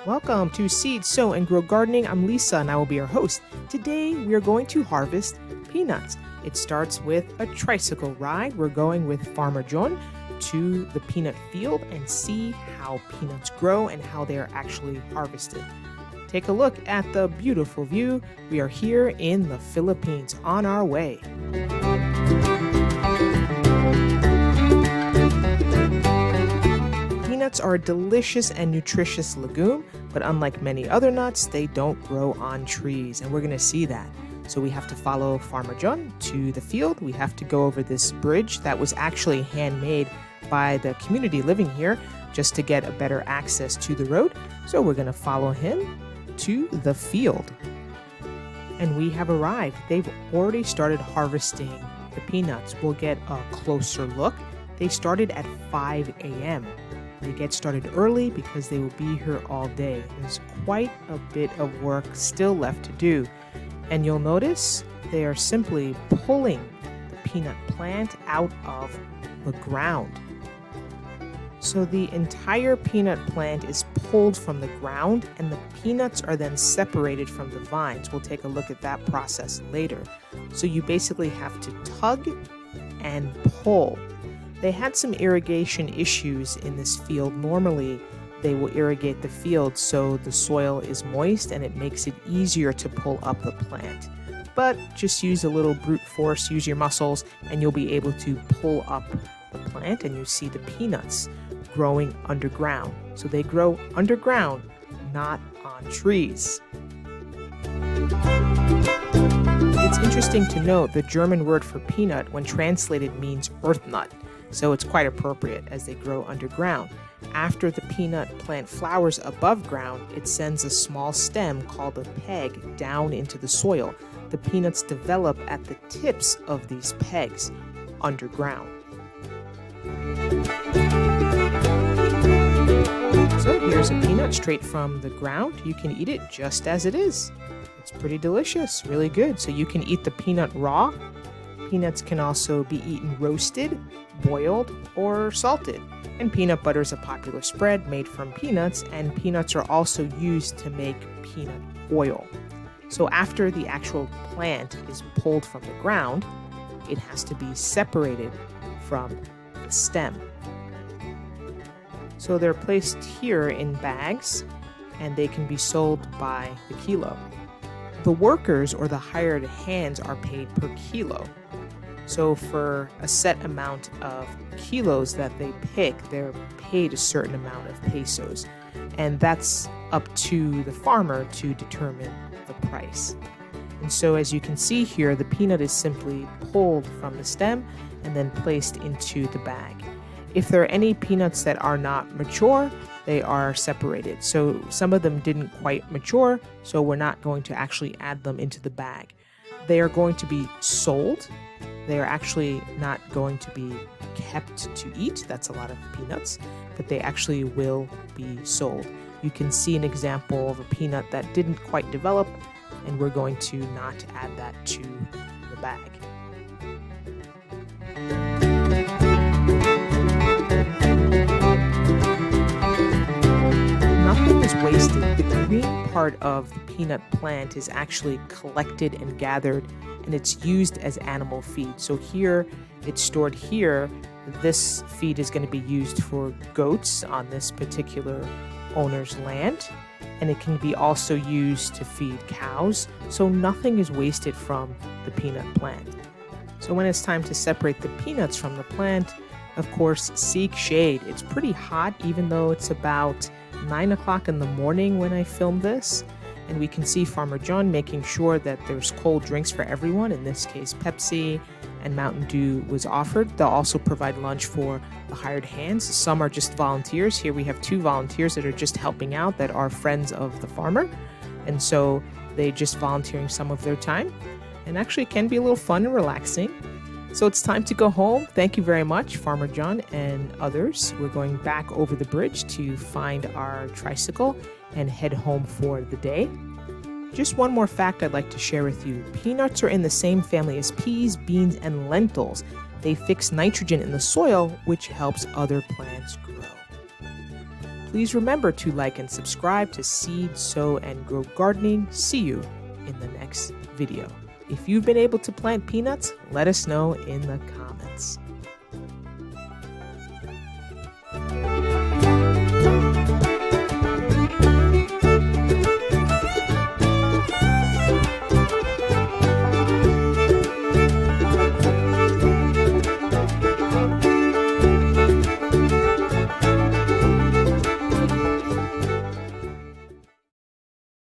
Welcome to Seed, Sow, and Grow Gardening. I'm Lisa and I will be your host. Today we are going to harvest peanuts. It starts with a tricycle ride. We're going with Farmer John to the peanut field and see how peanuts grow and how they are actually harvested. Take a look at the beautiful view. We are here in the Philippines on our way. Peanuts are a delicious and nutritious legume, but unlike many other nuts, they don't grow on trees, and we're going to see that. So we have to follow Farmer John to the field. We have to go over this bridge that was actually handmade by the community living here just to get a better access to the road. So we're going to follow him to the field. And we have arrived. They've already started harvesting the peanuts. We'll get a closer look. They started at 5 a.m. They get started early because they will be here all day. There's quite a bit of work still left to do. And you'll notice they are simply pulling the peanut plant out of the ground. So the entire peanut plant is pulled from the ground and the peanuts are then separated from the vines. We'll take a look at that process later. So you basically have to tug and pull. They had some irrigation issues in this field. Normally, they will irrigate the field so the soil is moist and it makes it easier to pull up the plant. But just use a little brute force, use your muscles, and you'll be able to pull up the plant, and you see the peanuts growing underground. So they grow underground, not on trees. It's interesting to note the German word for peanut, when translated, means earth nut. So it's quite appropriate as they grow underground. After the peanut plant flowers above ground, it sends a small stem called a peg down into the soil. The peanuts develop at the tips of these pegs underground. So here's a peanut straight from the ground. You can eat it just as it is. It's pretty delicious, really good. So you can eat the peanut raw. Peanuts can also be eaten roasted, boiled, or salted. And peanut butter is a popular spread made from peanuts, and peanuts are also used to make peanut oil. So after the actual plant is pulled from the ground, it has to be separated from the stem. So they're placed here in bags, and they can be sold by the kilo. The workers or the hired hands are paid per kilo. So for a set amount of kilos that they pick, they're paid a certain amount of pesos. And that's up to the farmer to determine the price. And so as you can see here, the peanut is simply pulled from the stem and then placed into the bag. If there are any peanuts that are not mature, they are separated. So some of them didn't quite mature, so we're not going to actually add them into the bag. They are going to be sold. They are actually not going to be kept to eat. That's a lot of peanuts, but they actually will be sold. You can see an example of a peanut that didn't quite develop, and we're going to not add that to the bag. Nothing is wasted. The green part of the peanut plant is actually collected and gathered, and it's used as animal feed. So here, it's stored here. This feed is going to be used for goats on this particular owner's land, and it can be also used to feed cows. So nothing is wasted from the peanut plant. So when it's time to separate the peanuts from the plant, of course, seek shade. It's pretty hot, even though it's about 9 o'clock in the morning when I filmed this. And we can see Farmer John making sure that there's cold drinks for everyone. In this case, Pepsi and Mountain Dew was offered. They'll also provide lunch for the hired hands. Some are just volunteers. Here we have 2 volunteers that are just helping out that are friends of the farmer. And so they just volunteering some of their time. And actually it can be a little fun and relaxing. So it's time to go home. Thank you very much, Farmer John and others. We're going back over the bridge to find our tricycle and head home for the day. Just one more fact I'd like to share with you. Peanuts are in the same family as peas, beans, and lentils. They fix nitrogen in the soil, which helps other plants grow. Please remember to like and subscribe to Seed, Sow, and Grow Gardening. See you in the next video. If you've been able to plant peanuts, let us know in the comments.